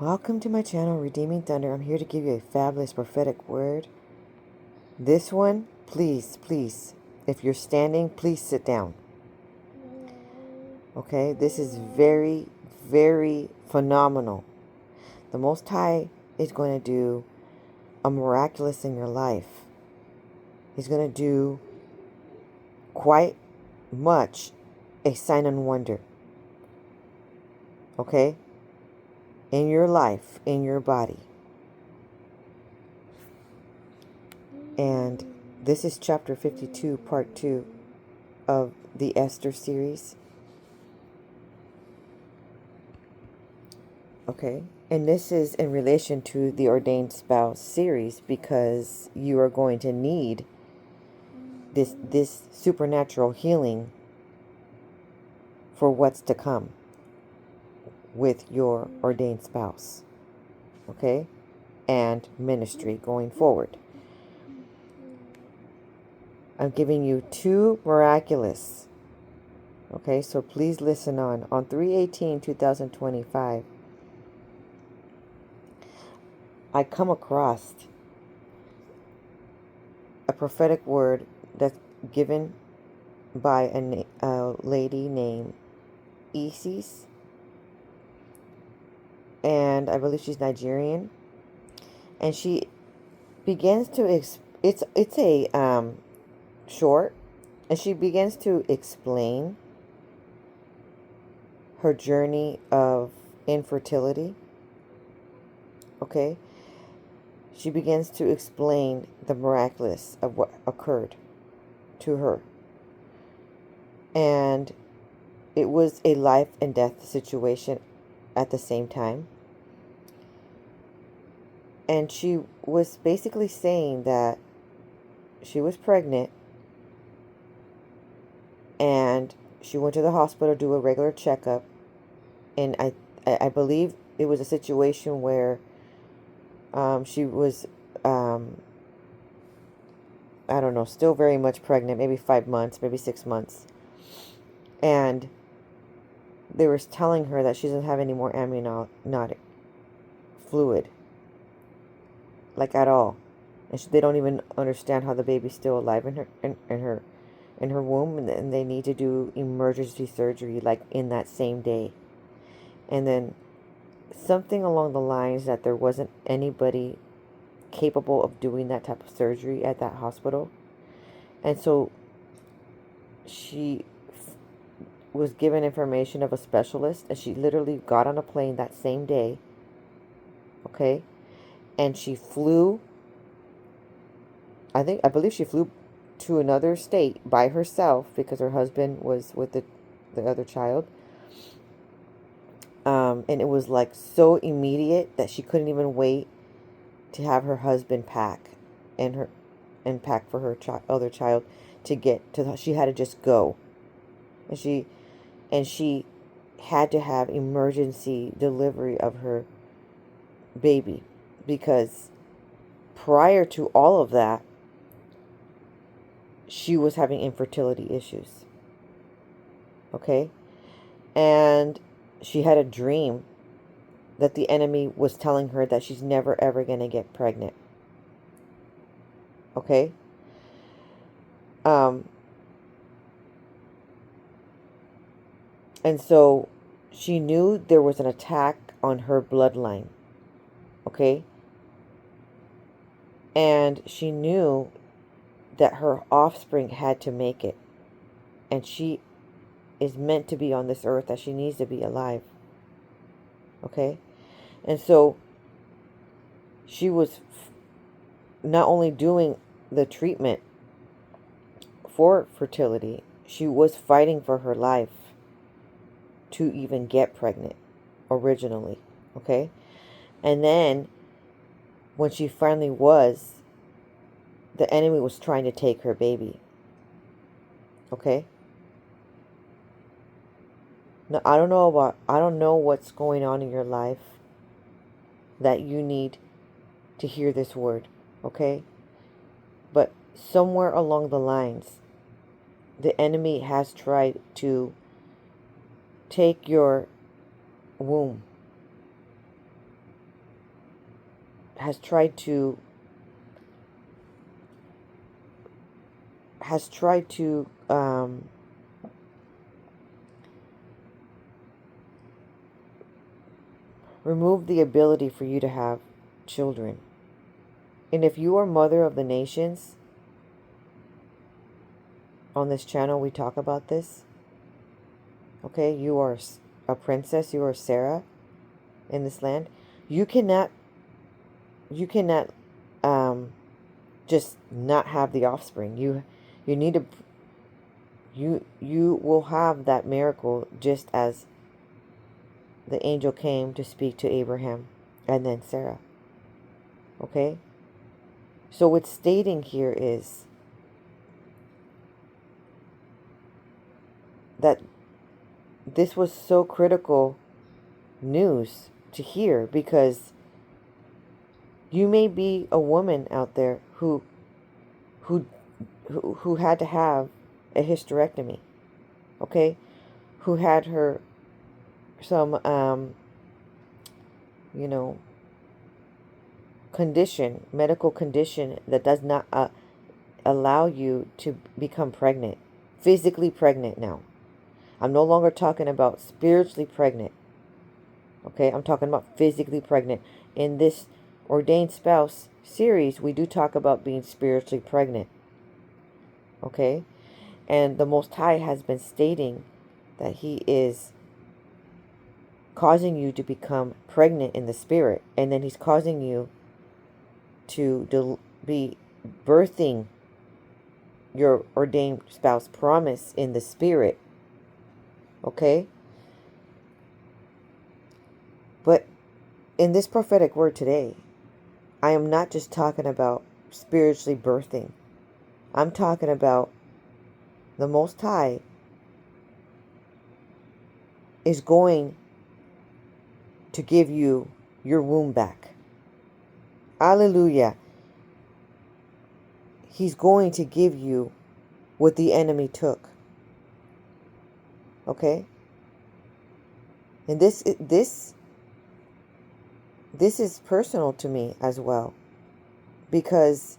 Welcome to my channel, Redeeming Thunder. I'm here to give you a fabulous prophetic word. This one, please, if you're standing, please sit down. Okay, this is very, very phenomenal. The Most High is going to do a miraculous in your life. He's going to do quite much a sign and wonder. Okay? In your life, in your body. And this is chapter 52, part 2 of the Esther series. Okay? And this is in relation to the Ordained Spouse series, because you are going to need this supernatural healing for what's to come with your ordained spouse. Okay? And ministry going forward. I'm giving you 2 miraculous. Okay, so please listen on. On 3/18/2025, I come across a prophetic word that's given by a lady named Isis. And I believe she's Nigerian. And she begins to, it's a short, and she begins to explain her journey of infertility. Okay? She begins to explain the miraculous of what occurred to her. And it was a life and death situation at the same time. And she was basically saying that she was pregnant and she went to the hospital to do a regular checkup. And I believe it was a situation where she was, I don't know, still very much pregnant, maybe 5 months, maybe 6 months. And they were telling her that she doesn't have any more amniotic fluid, like at all. And they don't even understand how the baby's still alive in her womb, and they need to do emergency surgery like in that same day. And then something along the lines that there wasn't anybody capable of doing that type of surgery at that hospital. And so she was given information of a specialist, and she literally got on a plane that same day. Okay? And she flew, I believe she flew to another state by herself because her husband was with the other child. And it was like so immediate that she couldn't even wait to have her husband pack and pack for her other child to get to. She had to just go, and she had to have emergency delivery of her baby, because prior to all of that, she was having infertility issues. Okay? And she had a dream that the enemy was telling her that she's never ever going to get pregnant. Okay? And so she knew there was an attack on her bloodline. Okay? And she knew that her offspring had to make it. And she is meant to be on this earth, that she needs to be alive. Okay? And so she was not only doing the treatment for fertility, she was fighting for her life to even get pregnant originally. Okay? And then when she finally was, the enemy was trying to take her baby. Okay? Now, I don't know what's going on in your life that you need to hear this word. Okay? But somewhere along the lines, the enemy has tried to take your womb has tried to remove the ability for you to have children. And if you are mother of the nations, on this channel we talk about this. Okay, you are a princess, you are Sarah in this land. You cannot just not have the offspring. You need to, you will have that miracle, just as the angel came to speak to Abraham and then Sarah. Okay? So what's stating here is that this was so critical news to hear, because you may be a woman out there who had to have a hysterectomy, okay? Who had some medical condition that does not allow you to become pregnant, physically pregnant now. I'm no longer talking about spiritually pregnant. Okay, I'm talking about physically pregnant. In this Ordained Spouse series, we do talk about being spiritually pregnant. Okay, and the Most High has been stating that He is causing you to become pregnant in the spirit, and then He's causing you to be birthing your ordained spouse promise in the spirit. Okay? But in this prophetic word today, I am not just talking about spiritually birthing. I'm talking about the Most High is going to give you your womb back. Hallelujah. He's going to give you what the enemy took. Okay? And this is personal to me as well, because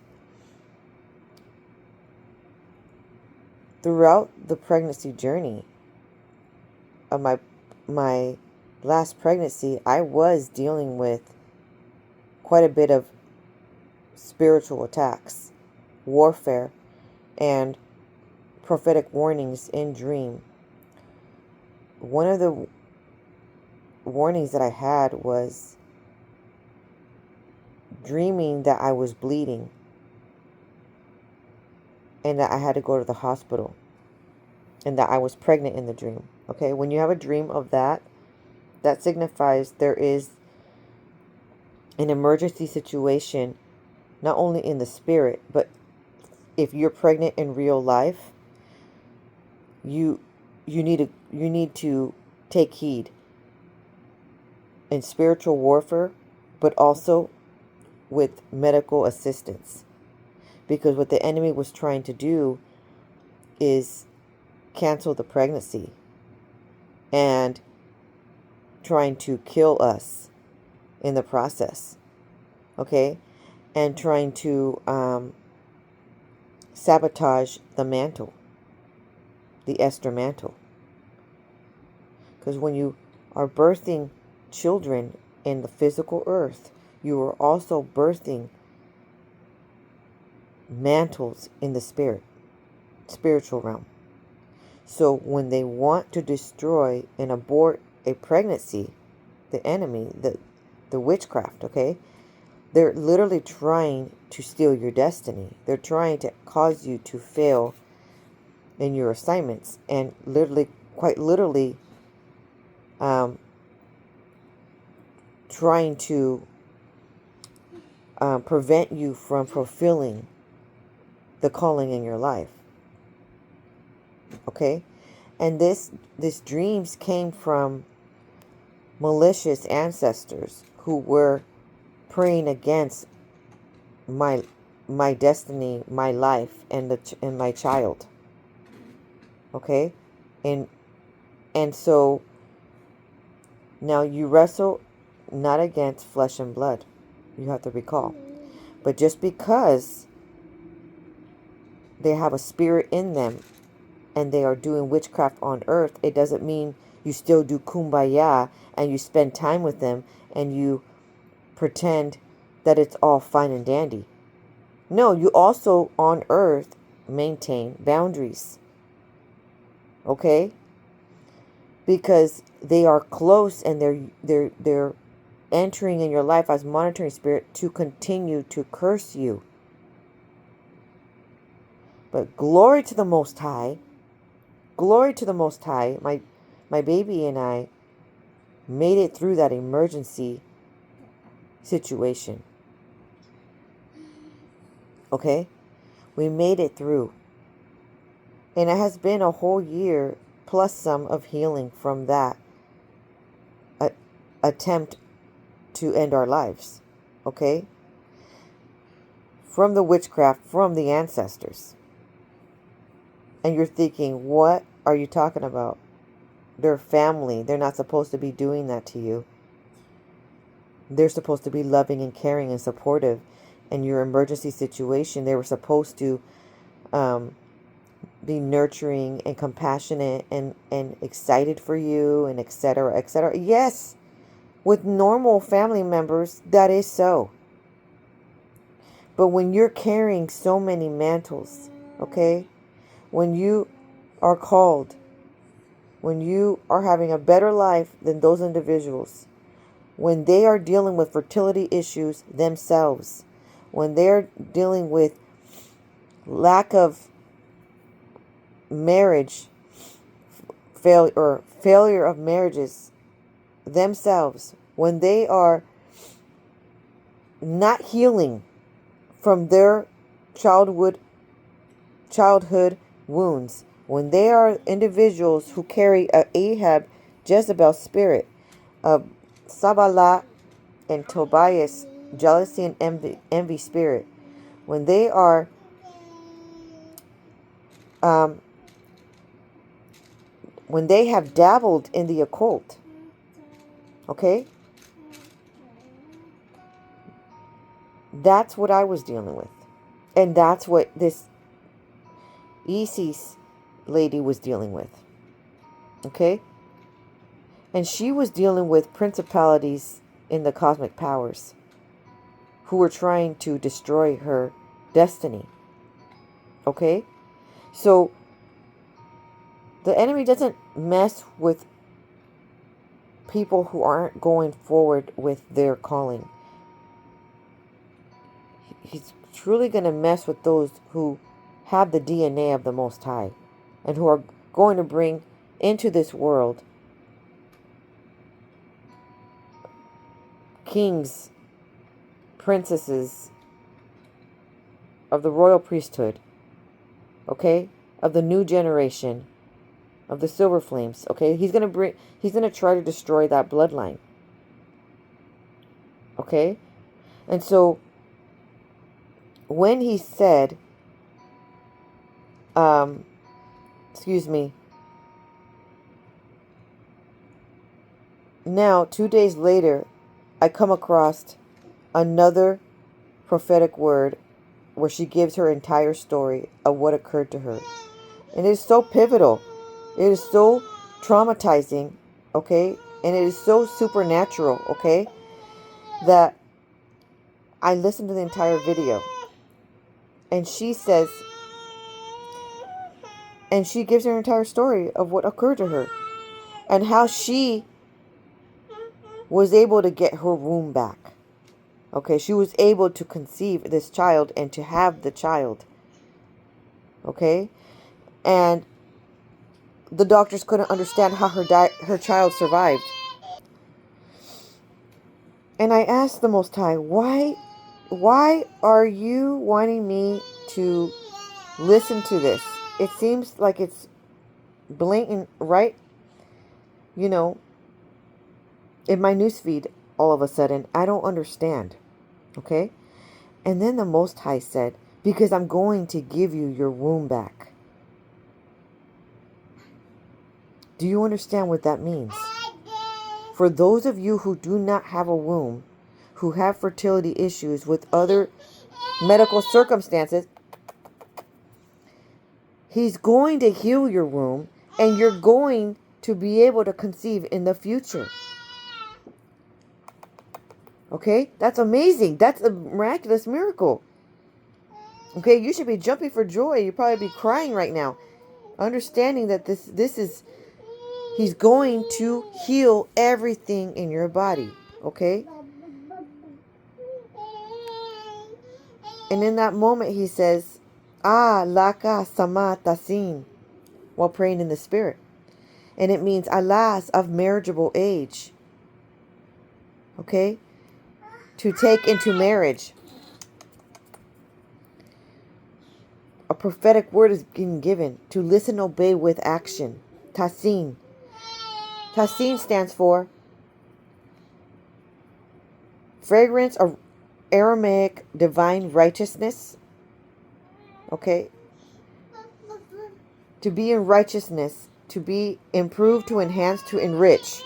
throughout the pregnancy journey of my last pregnancy, I was dealing with quite a bit of spiritual attacks, warfare, and prophetic warnings in dream. One of the warnings that I had was dreaming that I was bleeding and that I had to go to the hospital and that I was pregnant in the dream. Okay, when you have a dream of that, that signifies there is an emergency situation, not only in the spirit, but if you're pregnant in real life, you need to take heed in spiritual warfare, but also with medical assistance. Because what the enemy was trying to do is cancel the pregnancy and trying to kill us in the process. Okay? And trying to sabotage the mantle, the Esther mantle. Because when you are birthing children in the physical earth, you are also birthing mantles in the spiritual realm. So when they want to destroy and abort a pregnancy, the enemy, the witchcraft, okay, they're literally trying to steal your destiny. They're trying to cause you to fail in your assignments, and quite literally trying to prevent you from fulfilling the calling in your life. Okay? And this dreams came from malicious ancestors who were praying against my destiny, my life, and my child. Okay? And so now you wrestle not against flesh and blood. You have to recall. But just because they have a spirit in them and they are doing witchcraft on earth, it doesn't mean you still do kumbaya and you spend time with them and you pretend that it's all fine and dandy. No, you also on earth maintain boundaries. Okay? Because they are close and they're entering in your life as monitoring spirit to continue to curse you. But glory to the Most High. Glory to the Most High. My baby and I made it through that emergency situation. Okay? We made it through. And it has been a whole year plus some of healing from that attempt to end our lives. Okay? From the witchcraft, from the ancestors. And you're thinking, what are you talking about? They're family. They're not supposed to be doing that to you. They're supposed to be loving and caring and supportive. In your emergency situation, they were supposed to be nurturing and compassionate and excited for you and etc. etc. Yes, with normal family members, that is so. But when you're carrying so many mantles, okay, when you are called, when you are having a better life than those individuals, when they are dealing with fertility issues themselves, when they're dealing with lack of marriage, failure of marriages themselves, when they are not healing from their childhood wounds, when they are individuals who carry a Ahab Jezebel spirit of Sabbalah and Tobias jealousy and envy spirit, when they are when they have dabbled in the occult, okay, that's what I was dealing with. And that's what this Isis lady was dealing with. Okay? And she was dealing with principalities in the cosmic powers who were trying to destroy her destiny. Okay? So the enemy doesn't mess with people who aren't going forward with their calling. He's truly going to mess with those who have the DNA of the Most High and who are going to bring into this world kings, princesses of the royal priesthood, okay, of the new generation, of the silver flames, okay. He's going to try to destroy that bloodline, okay. And so when he said, now 2 days later, I come across another prophetic word where she gives her entire story of what occurred to her. And it is so pivotal. It is so traumatizing, okay? And it is so supernatural, okay? That I listened to the entire video. And she says, and she gives her entire story of what occurred to her. And how she was able to get her womb back. Okay, she was able to conceive this child and to have the child. Okay? And the doctors couldn't understand how her child survived. And I asked the Most High, why are you wanting me to listen to this? It seems like it's blatant, right? You know, in my newsfeed, all of a sudden, I don't understand. Okay? And then the Most High said, because I'm going to give you your womb back. Do you understand what that means? For those of you who do not have a womb, who have fertility issues with other medical circumstances, He's going to heal your womb, and you're going to be able to conceive in the future. Okay? That's amazing. That's a miraculous miracle. Okay? You should be jumping for joy. You'd probably be crying right now. Understanding that this is, He's going to heal everything in your body. Okay? And in that moment, He says, Laka Sama Tasin, while praying in the Spirit. And it means alas of marriageable age. Okay? To take into marriage. A prophetic word is being given. To listen, obey with action. Tasin. Tasin stands for fragrance of Aramaic divine righteousness. Okay? To be in righteousness. To be improved, to enhance, to enrich.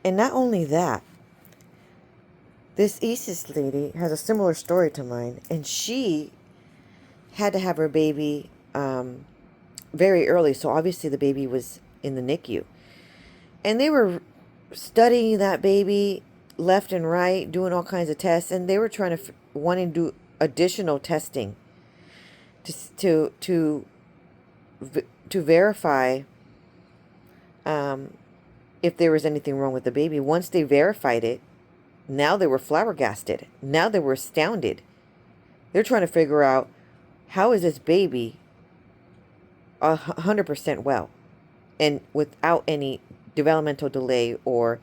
And not only that, this Isis lady has a similar story to mine, and she had to have her baby very early, so obviously the baby was in the NICU. And they were studying that baby left and right, doing all kinds of tests, and they were trying to wanting to do additional testing to verify if there was anything wrong with the baby. Once they verified it, now they were flabbergasted. Now they were astounded. They're trying to figure out, how is this baby 100% well and without any developmental delay or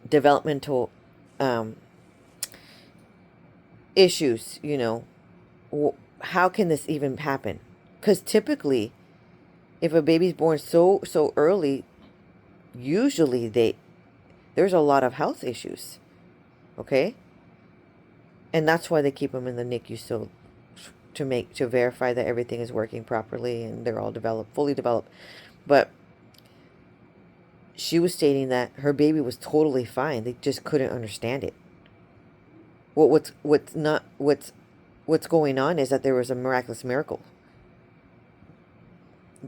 developmental issues, you know? How can this even happen? Because typically, if a baby's born so early, usually there's a lot of health issues. Okay? And that's why they keep them in the NICU, so to verify that everything is working properly and they're all fully developed. But she was stating that her baby was totally fine. They just couldn't understand it. What's going on is that there was a miraculous miracle.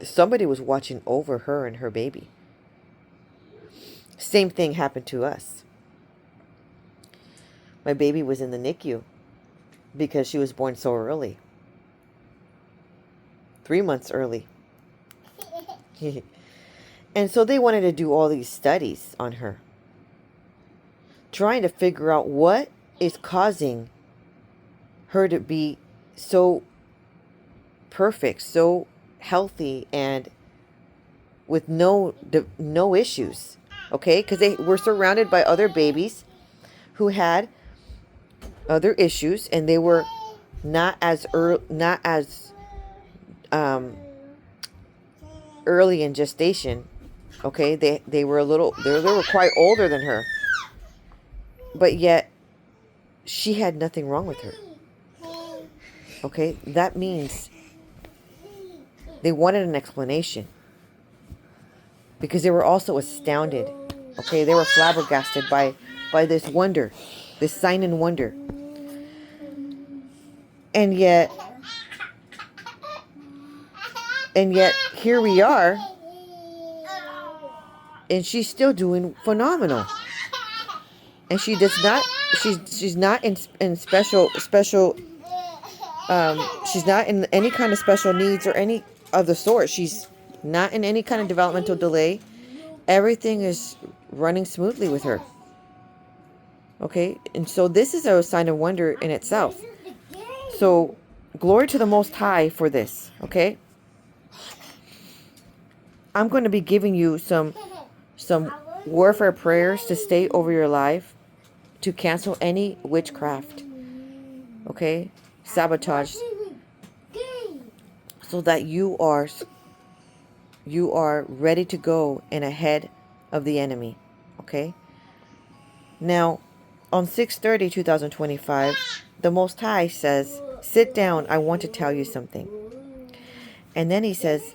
Somebody was watching over her and her baby. Same thing happened to us. My baby was in the NICU because she was born so early. 3 months early. And so they wanted to do all these studies on her, trying to figure out what is causing her to be so perfect, so healthy, and with no issues. Okay? Because they were surrounded by other babies who had other issues, and they were not as early in gestation. Okay? They were quite older than her. But yet she had nothing wrong with her. Okay? That means they wanted an explanation, because they were also astounded. Okay? They were flabbergasted by this wonder, this sign and wonder. And yet here we are, and she's still doing phenomenal. And she does not, she's not in special, she's not in any kind of special needs or any of the sort. She's not in any kind of developmental delay. Everything is running smoothly with her. Okay? And so this is a sign of wonder in itself. So glory to the Most High for this. Okay? I'm going to be giving you some warfare prayers to stay over your life, to cancel any witchcraft. Okay? Sabotage. So that you are ready to go and ahead of the enemy. Okay? Now, on 6/30/2025, the Most High says, sit down, I want to tell you something. And then he says,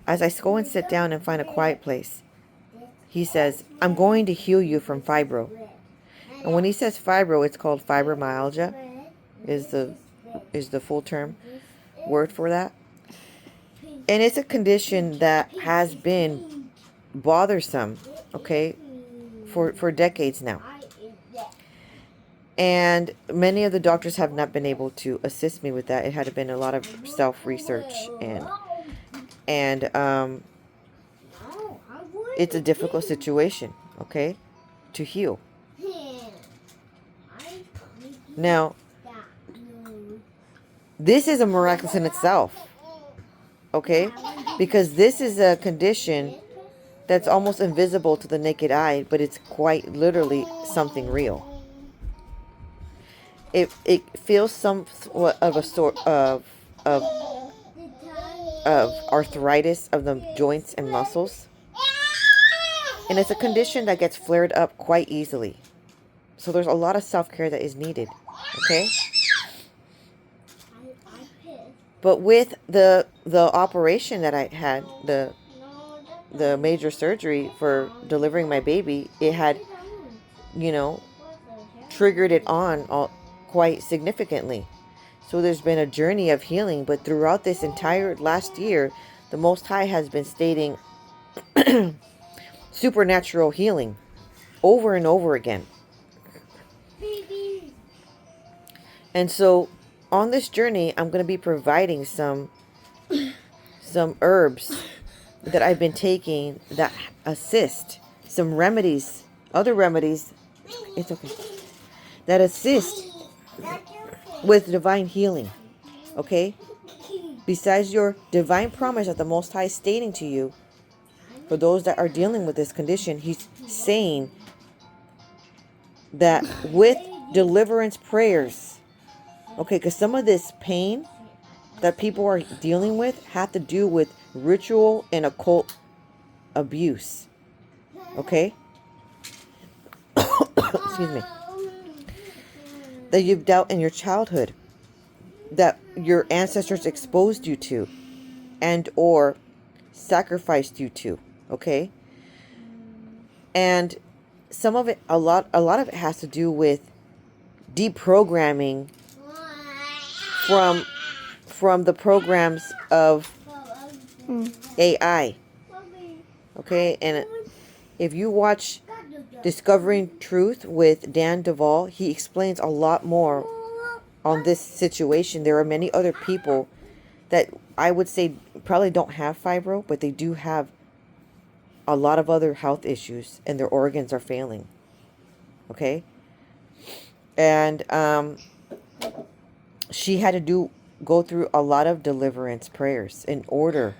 as I go and sit down and find a quiet place, he says, I'm going to heal you from fibro. And when he says fibro, it's called fibromyalgia, is the full term word for that. And it's a condition that has been bothersome, okay, for decades now. And many of the doctors have not been able to assist me with that. It had been a lot of self-research, and it's a difficult situation, okay, to heal. Now, this is a miraculous in itself, okay, because this is a condition that's almost invisible to the naked eye, but it's quite literally something real. It feels somewhat of a sort of arthritis of the joints and muscles. And it's a condition that gets flared up quite easily. So there's a lot of self-care that is needed. Okay? But with the operation that I had, the major surgery for delivering my baby, it had, you know, triggered it on quite significantly. So there's been a journey of healing, but throughout this entire last year, the Most High has been stating supernatural healing over and over again. And so on this journey, I'm going to be providing some herbs that I've been taking that assist, some remedies, other remedies, it's okay, that assist with divine healing, okay? Besides your divine promise that the Most High is stating to you, for those that are dealing with this condition, he's saying that with deliverance prayers, okay, because some of this pain that people are dealing with have to do with ritual and occult abuse, okay? Excuse me. That you've dealt in your childhood, that your ancestors exposed you to and or sacrificed you to, okay? And some of it, a lot of it has to do with deprogramming from the programs of AI, okay? And if you watch Discovering Truth with Dan Duvall, he explains a lot more on this situation. There are many other people that I would say probably don't have fibro, but they do have a lot of other health issues and their organs are failing. Okay? And she had to go through a lot of deliverance prayers in order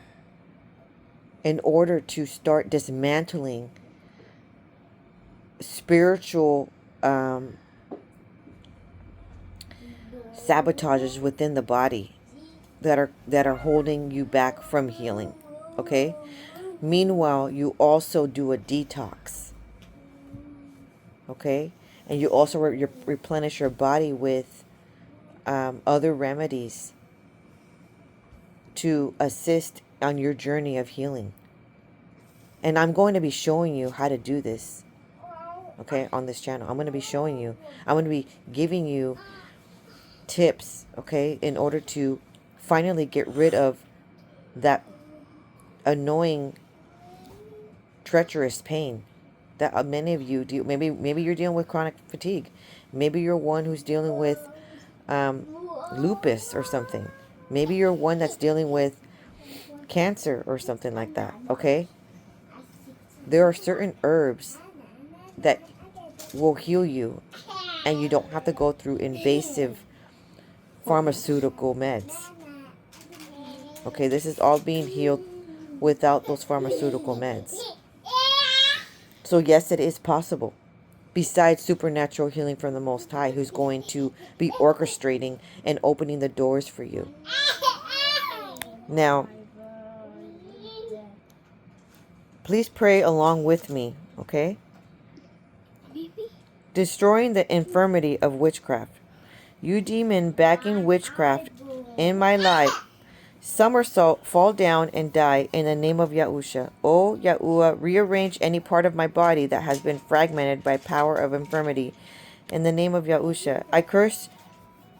to start dismantling spiritual sabotages within the body that are holding you back from healing. Okay? Meanwhile, you also do a detox. Okay? And you also replenish your body with other remedies to assist on your journey of healing. And I'm going to be showing you how to do this, okay, on this channel. I'm going to be showing you, I'm going to be giving you tips, okay, in order to finally get rid of that annoying, treacherous pain that many of you do. Maybe you're dealing with chronic fatigue. Maybe you're one who's dealing with lupus or something. Maybe you're one that's dealing with cancer or something like that, okay? There are certain herbs that will heal you, and you don't have to go through invasive pharmaceutical meds. Okay, this is all being healed without those pharmaceutical meds. So yes, it is possible. Besides supernatural healing from the Most High, who's going to be orchestrating and opening the doors for you. Now, please pray along with me, okay? Destroying the infirmity of witchcraft. You demon backing witchcraft in my life, somersault, fall down, and die in the name of Yahusha. O Yahuwah, rearrange any part of my body that has been fragmented by power of infirmity in the name of Yahusha. I curse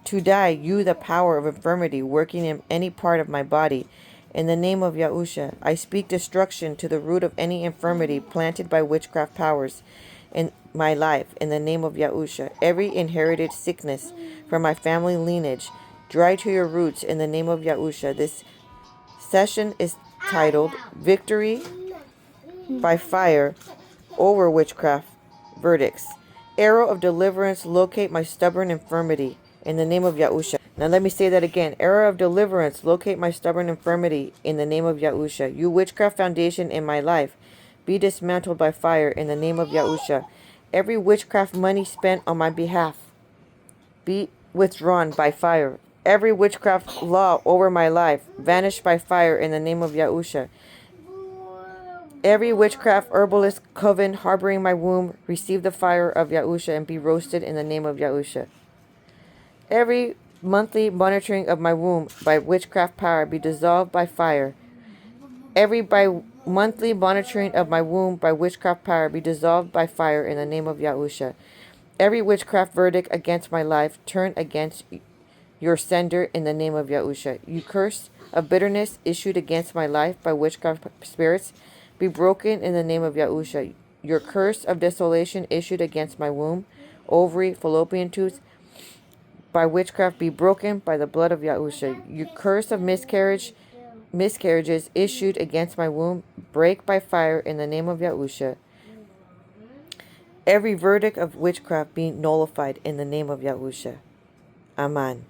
to die, you the power of infirmity working in any part of my body. In the name of Yahusha, I speak destruction to the root of any infirmity planted by witchcraft powers in my life. In the name of Yahusha, every inherited sickness from my family lineage, dry to your roots in the name of Yahusha. This session is titled Victory by Fire over Witchcraft Verdicts. Arrow of deliverance, locate my stubborn infirmity in the name of Yahusha. Now let me say that again. Arrow of deliverance, locate my stubborn infirmity in the name of Yahusha. You witchcraft foundation in my life, be dismantled by fire in the name of Yahusha. Every witchcraft money spent on my behalf, be withdrawn by fire. Every witchcraft law over my life, vanish by fire in the name of Yahusha. Every witchcraft herbalist coven harboring my womb, receive the fire of Yahusha and be roasted in the name of Yahusha. Every monthly monitoring of my womb by witchcraft power be dissolved by fire. Every monthly monitoring of my womb by witchcraft power be dissolved by fire in the name of Yahusha. Every witchcraft verdict against my life turn against your sender in the name of Yahusha. You curse of bitterness issued against my life by witchcraft spirits be broken in the name of Yahusha. Your curse of desolation issued against my womb, ovary, fallopian tubes by witchcraft be broken by the blood of Yahusha. Your curse of miscarriages issued against my womb, break by fire in the name of Yahusha. Every verdict of witchcraft be nullified in the name of Yahusha. Amen.